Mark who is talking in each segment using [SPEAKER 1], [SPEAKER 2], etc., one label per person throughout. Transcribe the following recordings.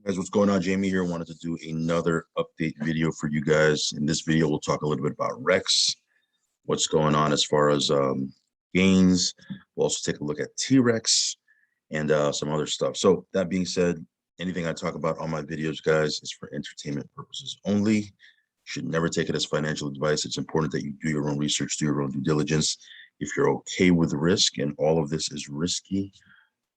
[SPEAKER 1] Guys, what's going on? Jamie here. Wanted to do another update video for you guys. In this video, we'll talk a little bit about Rex, what's going on as far as gains. We'll also take a look at Trex and some other stuff. So that being said, anything I talk about on my videos, guys, is for entertainment purposes only. You should never take it as financial advice. It's important that you do your own research, do your own due diligence. If you're okay with risk and all of this is risky,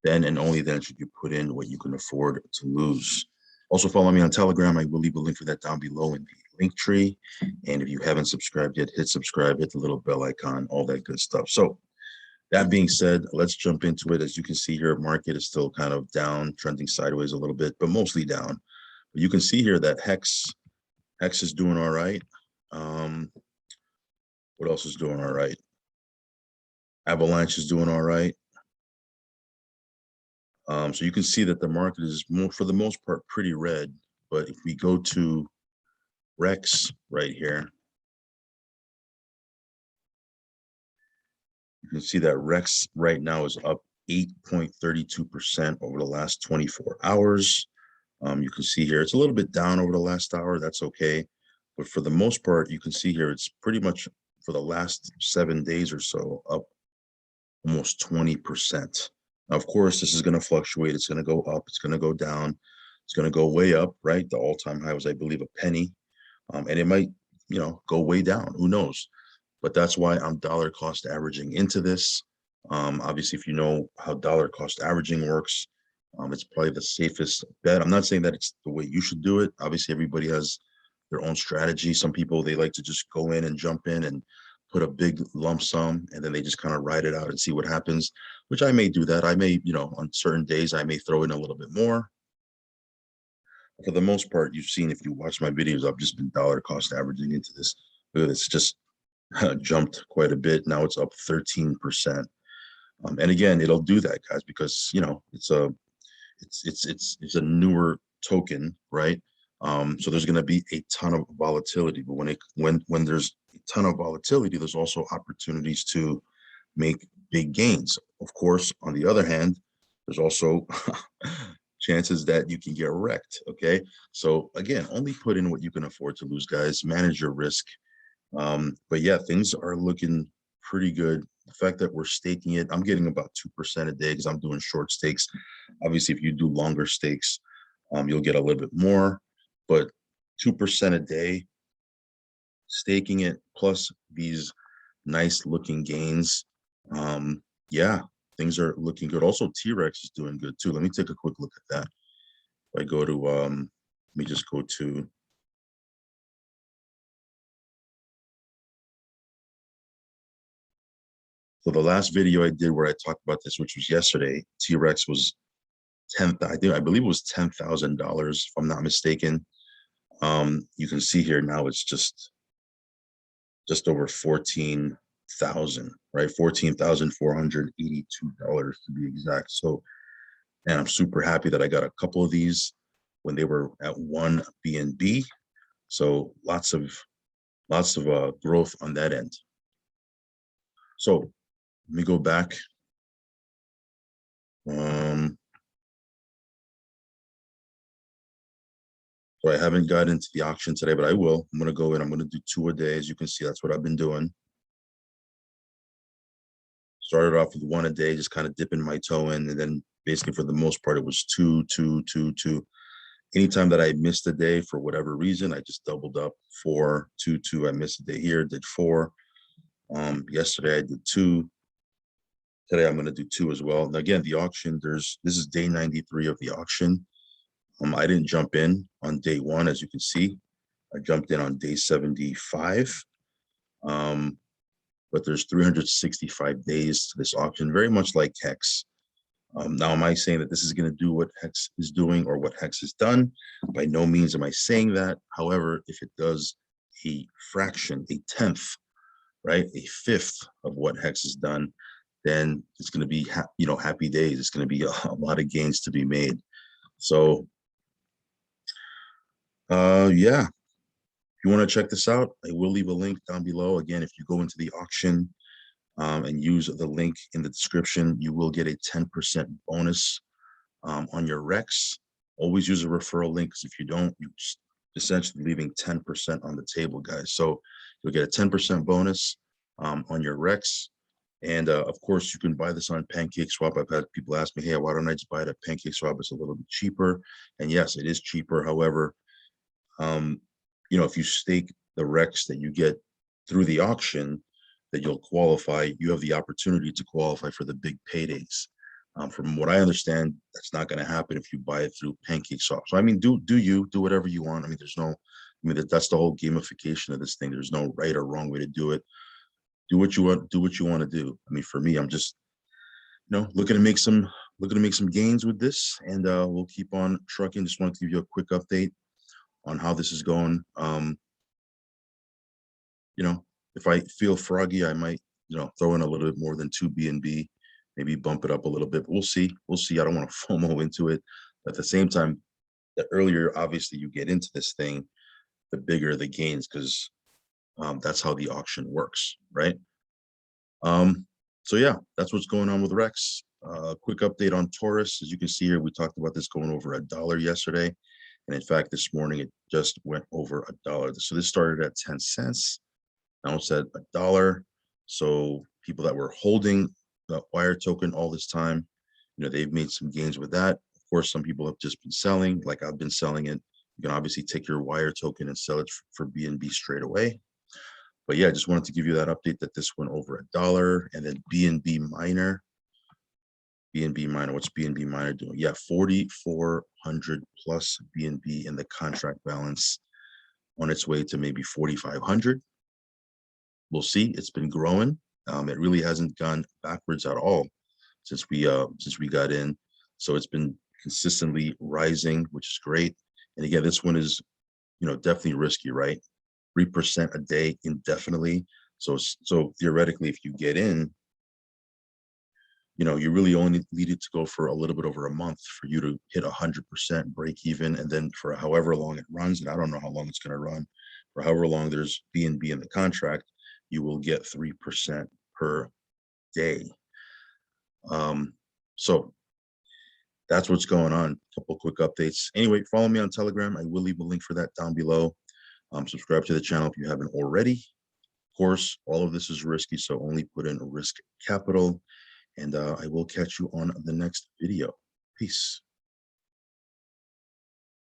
[SPEAKER 1] then and only then should you put in what you can afford to lose. Also follow me on Telegram. I will leave a link for that down below in the link tree. And if you haven't subscribed yet, hit subscribe, hit the little bell icon, all that good stuff. So that being said, let's jump into it. As you can see here, market is still kind of down, trending sideways a little bit, but mostly down. But you can see here that Hex is doing all right. What else is doing all right? Avalanche is doing all right. So you can see that the market is more, for the most part, pretty red. But if we go to Rex right here, you can see that Rex right now is up 8.32% over the last 24 hours. You can see here, it's a little bit down over the last hour. That's okay. But for the most part, you can see here, it's pretty much for the last 7 days or so, up almost 20%. Now, of course, this is going to fluctuate. It's going to go up. It's going to go down. It's going to go way up, right? The all-time high was, I believe, a penny. And it might, go way down. Who knows? But that's why I'm dollar cost averaging into this. Obviously, if you know how dollar cost averaging works, it's probably the safest bet. I'm not saying that it's the way you should do it. Obviously, everybody has their own strategy. Some people, they like to just go in and jump in and put a big lump sum, and then they just kind of ride it out and see what happens, which I may do that. I may, on certain days, I may throw in a little bit more. For the most part, you've seen, if you watch my videos, I've just been dollar cost averaging into this. It's just jumped quite a bit. Now it's up 13%. And again, it'll do that, guys, because, it's a newer token, right? So there's going to be a ton of volatility, but when there's a ton of volatility, there's also opportunities to make big gains. Of course, on the other hand, there's also chances that you can get wrecked. Okay, so again, only put in what you can afford to lose, guys. Manage your risk. But yeah, things are looking pretty good. The fact that we're staking it, I'm getting about 2% a day because I'm doing short stakes. Obviously, if you do longer stakes, you'll get a little bit more, but 2% a day, staking it plus these nice looking gains. Yeah, things are looking good. Also, Trex is doing good too. Let me take a quick look at that. If I go to, let me just go to, so the last video I did where I talked about this, which was yesterday, Trex was I believe it was $10,000 if I'm not mistaken. You can see here now it's just over 14,000, right? $14,482 to be exact. So, and I'm super happy that I got a couple of these when they were at 1 BNB. So lots of growth on that end. So let me go back. So I haven't got into the auction today, but I will. I'm going to go in. I'm going to do 2 a day. As you can see, that's what I've been doing. Started off with 1 a day, just kind of dipping my toe in. And then basically for the most part, it was 2, 2, 2, 2. Anytime that I missed a day for whatever reason, I just doubled up 4, 2, 2. I missed a day here, did 4. Yesterday I did 2. Today I'm going to do 2 as well. And again, the auction, this is day 93 of the auction. I didn't jump in on day 1, as you can see. I jumped in on day 75. But there's 365 days to this auction, very much like Hex. Now, am I saying that this is going to do what Hex is doing or what Hex has done? By no means am I saying that. However, if it does a fraction, a tenth, right, a fifth of what Hex has done, then it's going to be, happy days. It's going to be a lot of gains to be made. So, yeah. If you want to check this out, I will leave a link down below. Again, if you go into the auction and use the link in the description, you will get a 10% bonus on your Rex. Always use a referral link, because if you don't, you're just essentially leaving 10% on the table, guys. So you'll get a 10% bonus on your Rex. And of course, you can buy this on Pancake Swap. I've had people ask me, hey, why don't I just buy it at Pancake Swap? It's a little bit cheaper. And yes, it is cheaper. However, if you stake the Rex that you get through the auction, that you'll qualify, you have the opportunity to qualify for the big paydays. From what I understand, that's not going to happen if you buy it through Pancake Swap. So I mean, do whatever you want. I mean, that's the whole gamification of this thing. There's no right or wrong way to do it. Do what you want to do. I mean, for me, I'm just looking to make some gains with this, and we'll keep on trucking. Just wanted to give you a quick update on how this is going. If I feel froggy, I might throw in a little bit more than 2 BNB, maybe bump it up a little bit, but we'll see. I don't want to FOMO into it. At the same time, the earlier obviously you get into this thing, the bigger the gains, because that's how the auction works, right? So yeah, that's what's going on with Rex. Quick update on Taurus. As you can see here, we talked about this going over $1 yesterday, and in fact this morning it just went over $1. So this started at 10 cents, now it's at $1. So people that were holding the wire token all this time, they've made some gains with that. Of course, some people have just been selling, like I've been selling it. You can obviously take your wire token and sell it for BNB straight away. But yeah, I just wanted to give you that update that this went over $1. And then BNB Miner, what's BNB Miner doing? Yeah, 4,400 plus BNB in the contract balance, on its way to maybe 4,500. We'll see. It's been growing. It really hasn't gone backwards at all since we got in. So it's been consistently rising, which is great. And again, this one is definitely risky, right? 3% a day indefinitely. So theoretically, if you get in, you really only needed to go for a little bit over a month for you to hit 100% break even. And then for however long it runs, and I don't know how long it's going to run, for however long there's BNB in the contract, you will get 3% per day. So that's what's going on. A couple quick updates. Anyway, follow me on Telegram. I will leave a link for that down below. Subscribe to the channel if you haven't already. Of course, all of this is risky, so only put in risk capital. And I will catch you on the next video. Peace.